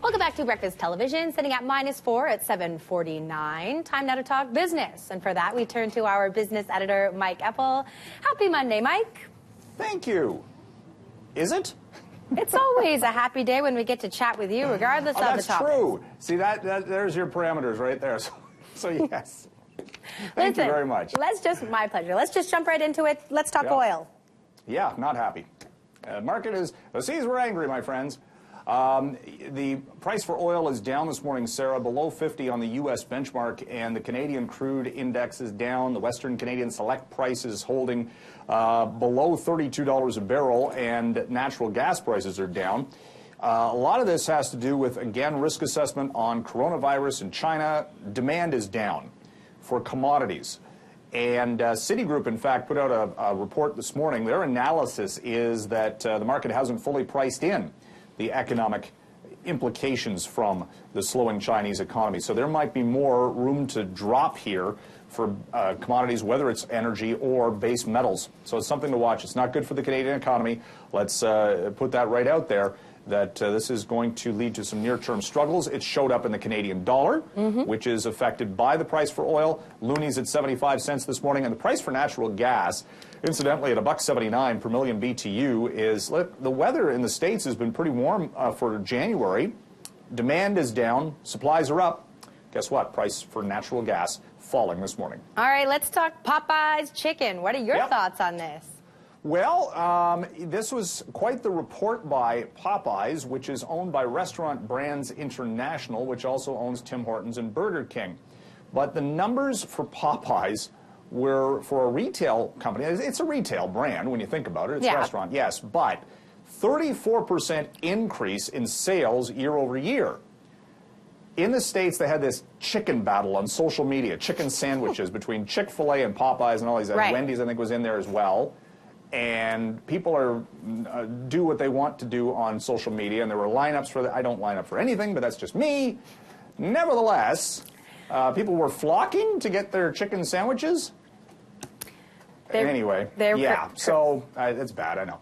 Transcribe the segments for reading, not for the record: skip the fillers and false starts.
Welcome back to Breakfast Television, sitting at -4 at 7:49. Time now to talk business. And for that, we turn to our business editor, Mike Eppel. Happy Monday, Mike. Thank you. Is it? It's always a happy day when we get to chat with you, regardless of the topic. That's true. See, there's your parameters right there. So yes. Thank you very much. My pleasure. Let's just jump right into it. Let's talk oil. Yeah, not happy. The seas were angry, my friends. The price for oil is down this morning, Sarah, below 50 on the U.S. benchmark, and the Canadian crude index is down. The Western Canadian Select price is holding below $32 a barrel, and natural gas prices are down. A lot of this has to do with, again, risk assessment on coronavirus in China. Demand is down for commodities. And Citigroup, in fact, put out a report this morning. Their analysis is that the market hasn't fully priced in the economic implications from the slowing Chinese economy. So there might be more room to drop here for commodities, whether it's energy or base metals. So it's something to watch. It's not good for the Canadian economy. Let's put that right out there, that this is going to lead to some near-term struggles. It showed up in the Canadian dollar, which is affected by the price for oil. Looney's at 75 cents this morning, and the price for natural gas, incidentally, at $1.79 per million BTU, is, look, the weather in the States has been pretty warm for January. Demand is down, supplies are up. Guess what? Price for natural gas falling this morning. All right, let's talk Popeye's chicken. What are your thoughts on this? Well, this was quite the report by Popeyes, which is owned by Restaurant Brands International, which also owns Tim Hortons and Burger King. But the numbers for Popeyes were, for a retail company, it's a retail brand when you think about it, it's a restaurant, yes, but 34% increase in sales year over year. In the States, they had this chicken battle on social media, chicken sandwiches between Chick-fil-A and Popeyes and all these. Wendy's, I think, was in there as well. And people are do what they want to do on social media, and there were lineups for that. I don't line up for anything, but that's just me. Nevertheless, people were flocking to get their chicken sandwiches. Anyway, so it's bad, I know.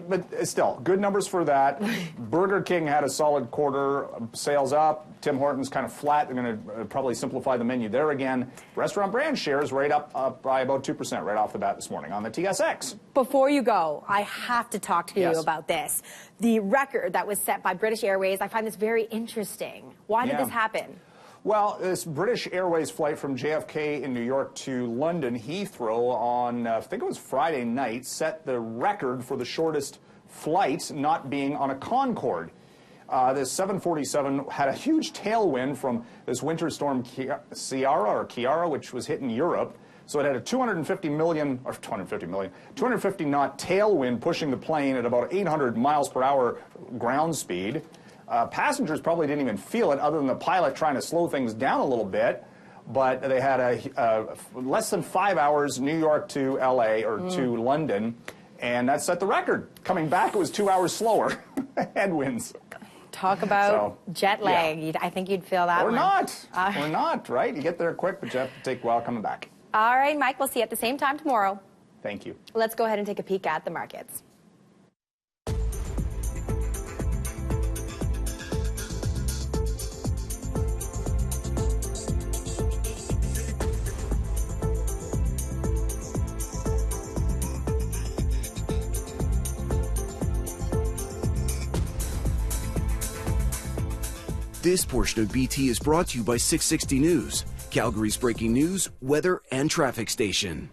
But still, good numbers for that. Burger King had a solid quarter, sales up. Tim Hortons kind of flat. They're going to probably simplify the menu there again. Restaurant brand shares right up by about 2% right off the bat this morning on the TSX. Before you go, I have to talk to you about this. The record that was set by British Airways, I find this very interesting. Why did this happen? Well, this British Airways flight from JFK in New York to London Heathrow on, I think it was Friday night, set the record for the shortest flight not being on a Concorde. This 747 had a huge tailwind from this winter storm Kiara, which was hitting Europe. So it had a 250 knot tailwind pushing the plane at about 800 miles per hour ground speed. Passengers probably didn't even feel it, other than the pilot trying to slow things down a little bit. But they had a less than 5 hours, New York to L.A. or to London, and that set the record. Coming back, it was 2 hours slower. Headwinds. Talk about jet lag. Yeah. I think you'd feel that Or not, right? You get there quick, but you have to take a while coming back. All right, Mike, we'll see you at the same time tomorrow. Thank you. Let's go ahead and take a peek at the markets. This portion of BT is brought to you by 660 News, Calgary's breaking news, weather, and traffic station.